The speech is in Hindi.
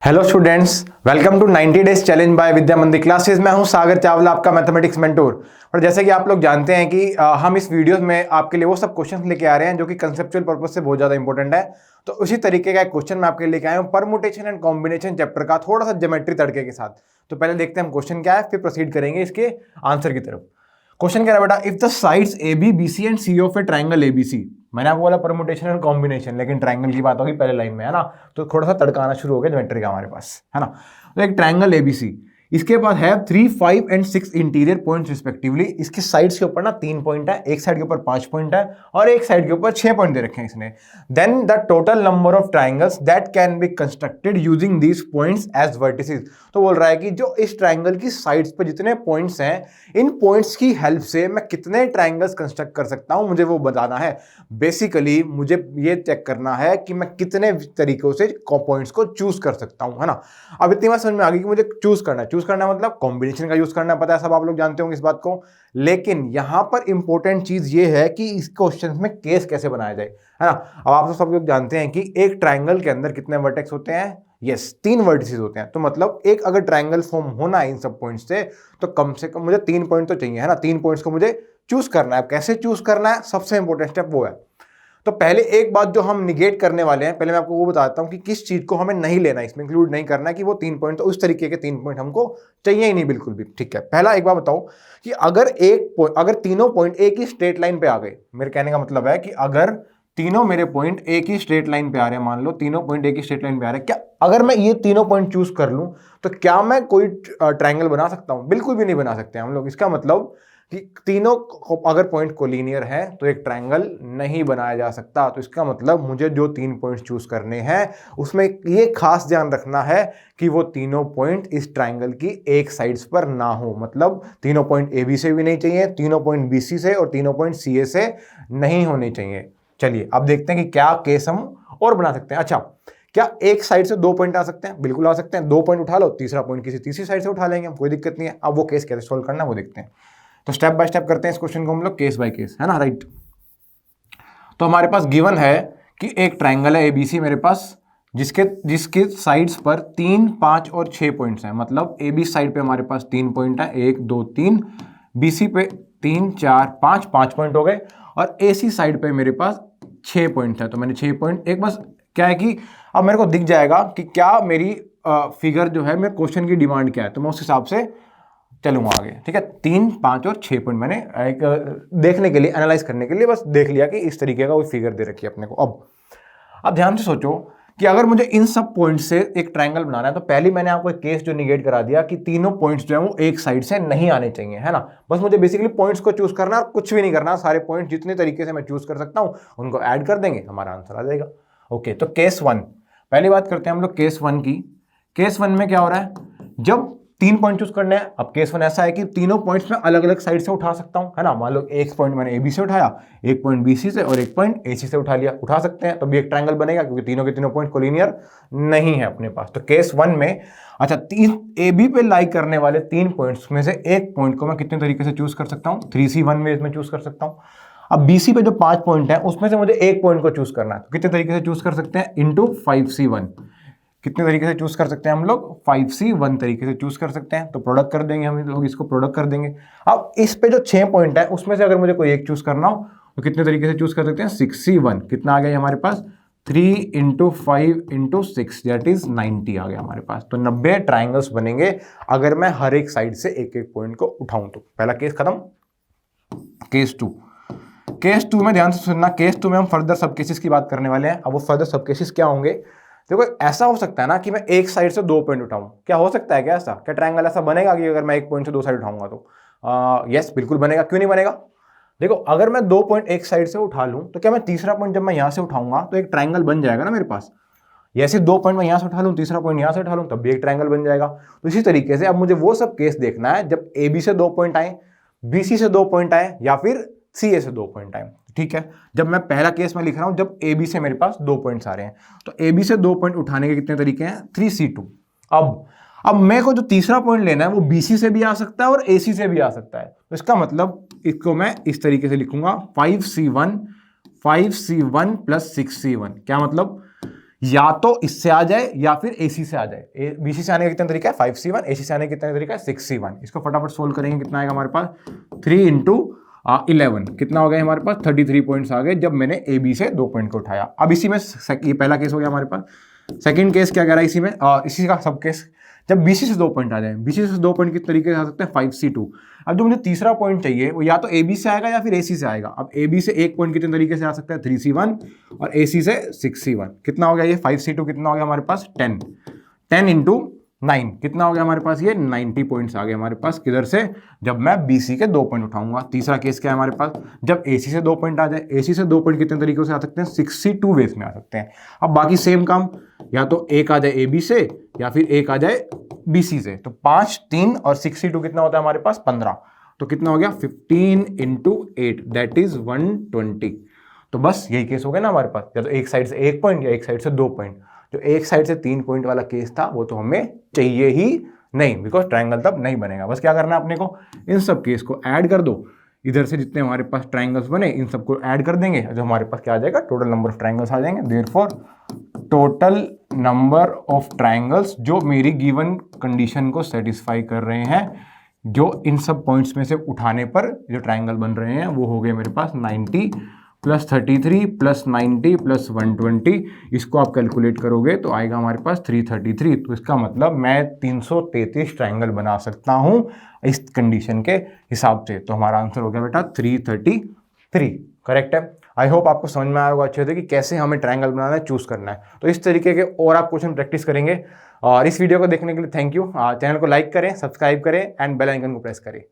Hello students, welcome to 90 days challenge by Vidya Mandir classes. मैं हूं सागर चावला, आपका मैथमेटिक्स मेंटोर। और जैसे कि आप लोग जानते हैं कि हम इस वीडियोस में आपके लिए वो सब क्वेश्चंस लेके आ रहे हैं जो कि कंसेप्चुअल पर्पस से बहुत ज़्यादा इंपॉर्टेंट है। तो उसी तरीके का एक क्वेश्चन मैं आपके लिए लेके आया हूँ, परमुटेशन एंड कॉम्बिनेशन चैप्टर का, थोड़ा सा ज्योमेट्री तड़के के साथ। तो पहले देखते हैं हम क्वेश्चन क्या है, फिर प्रोसीड करेंगे इसके आंसर की तरफ। क्वेश्चन क्या है बेटा, if the sides A B B C and C of a triangle A B C. मैंने आपको बोला परमुटेशन एंड कॉम्बिनेशन, लेकिन ट्राइंगल की बात होगी पहले लाइन में, है ना। तो थोड़ा सा तड़का आना शुरू हो गया ज्योमेट्री का हमारे पास, है ना। तो एक ट्राइंगल एबीसी, इसके पास है 3, 5 एंड 6 इंटीरियर पॉइंट्स रिस्पेक्टिवली। इसकी साइड्स के ऊपर ना 3 पॉइंट है, एक साइड के ऊपर 5 पॉइंट है और एक साइड के ऊपर 6 पॉइंट दे रखे हैं इसने। Then the total number of triangles that can be constructed using these points as vertices. तो बोल रहा है कि जो इस ट्राइंगल की साइड्स पर जितने पॉइंट्स हैं, इन पॉइंट्स की हेल्प से मैं कितने ट्राइंगल्स कंस्ट्रक्ट कर सकता हूं, मुझे वो बताना है। बेसिकली मुझे ये चेक करना है कि मैं कितने तरीकों से पॉइंट्स को चूज कर सकता हूं, है ना। अब इतनी बात समझ में आ गई कि मुझे चूज करना मतलब कॉम्बिनेशन का यूज करना, पता है, सब आप लोग जानते होंगे इस बात को। लेकिन यहां पर इंपॉर्टेंट चीज ये है कि इस क्वेश्चन में केस कैसे बनाया जाए, है ना। अब आप तो सब लोग जानते हैं कि एक ट्राइंगल के अंदर कितने वर्टेक्स होते हैं, यस 3 वर्टिसेस होते हैं। तो मतलब एक अगर ट्राइंगल फॉर्म होना है इन सब पॉइंट्स से, तो कम से कम मुझे 3 पॉइंट तो चाहिए, है ना। 3 पॉइंट्स को मुझे चूज करना है। कैसे चूज करना है, सबसे इंपॉर्टेंट स्टेप वो है। तो पहले एक बात जो हम निगेट करने वाले हैं, पहले मैं आपको वो बताता हूं कि किस चीज को हमें नहीं लेना, इसमें इंक्लूड नहीं करना है कि वो 3 पॉइंट, तो उस तरीके के 3 पॉइंट हमको चाहिए ही नहीं बिल्कुल भी, ठीक है। पहला एक बात बताओ कि अगर तीनों पॉइंट एक ही स्ट्रेट लाइन पे आ गए, मेरे कहने का मतलब है कि अगर तीनों मेरे पॉइंट एक ही स्ट्रेट लाइन पे आ रहे हैं, मान लो तीनों पॉइंट एक ही स्ट्रेट लाइन पे आ रहे हैं, क्या अगर मैं ये तीनों पॉइंट चूज कर लूं तो क्या मैं कोई ट्राइंगल बना सकता हूं? बिल्कुल भी नहीं बना सकते हम लोग। इसका मतलब कि तीनों अगर पॉइंट कोलिनियर है तो एक ट्राइंगल नहीं बनाया जा सकता। तो इसका मतलब मुझे जो 3 पॉइंट्स चूज करने हैं उसमें ये खास ध्यान रखना है कि वो तीनों पॉइंट इस ट्राइंगल की एक साइड्स पर ना हो। मतलब तीनों पॉइंट ए बी से भी नहीं चाहिए, तीनों पॉइंट बी सी से और तीनों पॉइंट सी ए से नहीं होने चाहिए। चलिए अब देखते हैं कि क्या केस हम और बना सकते हैं। अच्छा, क्या एक साइड से 2 पॉइंट आ सकते हैं? बिल्कुल आ सकते हैं। 2 पॉइंट उठा लो, तीसरा पॉइंट किसी तीसरी साइड से उठा लेंगे हम, कोई दिक्कत नहीं है। अब वो केस कैसे सोल्व करना है वो देखते हैं। तो स्टेप बाय स्टेप करते हैं इस क्वेश्चन को हम लोग, केस बाय केस, है ना, राइट। तो हमारे पास गिवन है कि एक ट्राइंगल है एबीसी मेरे पास, जिसके साइड्स पर 3, 5 और 6 पॉइंट्स हैं। मतलब ए बी साइड पे हमारे पास 3 पॉइंट है, 1 2 3, बीसी पे 3 4 5 पॉइंट हो गए, और एसी साइड पे मेरे पास 6 पॉइंट है। तो मैंने 6 पॉइंट, एक बस क्या है कि अब मेरे को दिख जाएगा कि क्या मेरी फिगर जो है, मेरे क्वेश्चन की डिमांड क्या है, तो मैं उस हिसाब से चलूंगा आगे, ठीक है। 3, 5 और 6 पॉइंट मैंने एक देखने के लिए, एनालाइज करने के लिए बस देख लिया कि इस तरीके का कोई फिगर दे रखी है अपने को। अब ध्यान से सोचो कि अगर मुझे इन सब पॉइंट से एक ट्रायंगल बनाना है, तो पहले मैंने आपको एक केस जो निगेट करा दिया कि तीनों पॉइंट्स जो है वो एक साइड से नहीं आने चाहिए, है ना। बस मुझे बेसिकली पॉइंट्स को चूज करना, कुछ भी नहीं करना। सारे पॉइंट जितने तरीके से मैं चूज कर सकता हूं उनको ऐड कर देंगे, हमारा आंसर आ जाएगा। ओके, तो केस 1 पहली बात करते हैं हम लोग केस 1 की। केस 1 में क्या हो रहा है, जब 3 पॉइंट चूज करने हैं। अब केस 1 ऐसा है कि तीनों पॉइंट्स में अलग अलग साइड से उठा सकता हूं, है ना। मान लो एक पॉइंट मैंने एबी से उठाया, एक पॉइंट बीसी से और एक पॉइंट एसी से उठा लिया, उठा सकते हैं, तो भी एक ट्रायंगल बनेगा क्योंकि तीनों के तीनों पॉइंट कोलिनियर नहीं है अपने पास। तो केस 1 में अच्छा, 3 एबी पे लाई करने वाले 3 पॉइंट्स में से एक पॉइंट को मैं कितने तरीके से चूज कर सकता हूं, 3C1 वे में चूज कर सकता हूं। अब बीसी पे जो 5 पॉइंट है उसमें से मुझे एक पॉइंट को चूज करना है, तो कितने तरीके से चूज कर सकते हैं, इंटू 5C1। कितने तरीके से चूज कर सकते हैं हम लोग, 5C1 तरीके से चूज कर सकते हैं। तो प्रोडक्ट कर देंगे हम लोग, इसको प्रोडक्ट कर देंगे। अब इस पे जो 6 पॉइंट है उसमें से अगर मुझे कोई एक चूज करना हो तो कितने तरीके से चूज कर सकते हैं, 6C1। कितना आ गया हमारे पास, 3 × 5 × 6 दैट इज 90 आ गया हमारे पास। तो 90 ट्राइंगल्स बनेंगे अगर मैं हर एक साइड से एक एक पॉइंट को उठाऊं तो। पहला केस खत्म। केस 2, केस 2 में ध्यान से सुनना, केस 2 में हम फर्दर सब केसेस की बात करने वाले हैं। अब वो फर्दर सब केसेस क्या होंगे, देखो ऐसा हो सकता है ना कि मैं एक साइड से 2 पॉइंट उठाऊं। क्या हो सकता है क्या ऐसा, क्या ट्रायंगल ऐसा बनेगा कि अगर मैं एक पॉइंट से 2 साइड उठाऊंगा तो यस बिल्कुल बनेगा, क्यों नहीं बनेगा। देखो अगर मैं 2 पॉइंट एक साइड से उठा लूं तो क्या मैं तीसरा पॉइंट जब मैं यहां से उठाऊंगा तो एक ट्रायंगल बन जाएगा ना मेरे पास। ऐसे 2 पॉइंट मैं यहां से उठा लूं, तीसरा पॉइंट यहां से उठा लूं, तब भी एक ट्रायंगल बन जाएगा। तो इसी तरीके से अब मुझे वो सब केस देखना है जब ए बी से 2 पॉइंट आए, बीसी से 2 पॉइंट आए, या फिर सी ए से 2 पॉइंट आए, ठीक है। जब मैं पहला केस में लिख रहा हूं जब ए बी से मेरे पास 2 पॉइंट्स आ रहे हैं, तो ए बी से 2 पॉइंट उठाने के कितने तरीके हैं, 3C2। अब मेरे को जो तीसरा पॉइंट लेना है वो बीसी से भी आ सकता है और एसी से भी आ सकता है। तो इसका मतलब इसको मैं इस तरीके से लिखूंगा, 5C1 + 6C1। क्या मतलब या तो इससे आ जाए या फिर AC से आ जाए। BC से आने का कितना तरीका है 5C1, AC से आने का कितना तरीका है 6C1। इसको फटाफट सोल्व करेंगे, कितना आएगा हमारे पास 3 इंटू 11, कितना हो गया हमारे पास 33 पॉइंट्स आ गए जब मैंने AB से 2 पॉइंट को उठाया। अब इसी में ये पहला केस हो गया हमारे पास। सेकंड केस क्या कह रहा है इसी में, इसी का सब केस जब BC से 2 पॉइंट आ जाए। BC से 2 पॉइंट किस तरीके से आ सकते हैं 5C2। अब जो मुझे तीसरा पॉइंट चाहिए वो या तो AB से आएगा या फिर AC से आएगा। अब AB से एक पॉइंट कितने तरीके से आ सकता है 3C1 और AC से 6C1। कितना हो गया ये 5C2, कितना हो गया हमारे पास 10 इंटू 9, कितना हो गया हमारे पास ये 90 पॉइंट्स आ गए हमारे पास। किधर से, जब मैं BC के 2 पॉइंट उठाऊंगा। तीसरा केस क्या है हमारे पास, जब AC से 2 पॉइंट आ जाए। AC से 2 पॉइंट कितने तरीके से आ सकते हैं 62 वेज में आ सकते हैं। अब बाकी सेम काम, या तो एक आ जाए AB से या फिर एक आ जाए BC से। तो 5, 3 और 62 कितना होता है हमारे पास 15। तो कितना हो गया 15 इंटू 8 दैट इज 120। तो बस यही केस हो गया ना हमारे पास, या तो एक साइड से 1 पॉइंट या एक साइड से 2 पॉइंट। जो एक साइड से 3 पॉइंट वाला केस था वो तो हमें चाहिए ही नहीं, बिकॉज ट्रायंगल तब नहीं बनेगा। बस क्या करना है अपने को, इन सब केस को ऐड कर दो। इधर से जितने हमारे पास ट्रायंगल्स बने इन सबको ऐड कर देंगे, जो हमारे पास क्या आ जाएगा टोटल नंबर ऑफ ट्रायंगल्स आ जाएंगे। Therefore total number of triangles जो मेरी गिवन कंडीशन को सेटिस्फाई कर रहे हैं, जो इन सब पॉइंट्स में से उठाने पर जो ट्रायंगल बन रहे हैं वो हो गए मेरे पास 90 प्लस 33 प्लस 90 प्लस 120। इसको आप कैलकुलेट करोगे तो आएगा हमारे पास 333। तो इसका मतलब मैं 333 ट्रायंगल बना सकता हूं इस कंडीशन के हिसाब से। तो हमारा आंसर हो गया बेटा 333। करेक्ट है। आई होप आपको समझ में आया होगा अच्छे से कि कैसे हमें ट्रायंगल बनाना है, चूज करना है। तो इस तरीके के और आप क्वेश्चन प्रैक्टिस करेंगे। और इस वीडियो को देखने के लिए थैंक यू। चैनल को लाइक करें, सब्सक्राइब करें एंड बेल आइकन को प्रेस करें।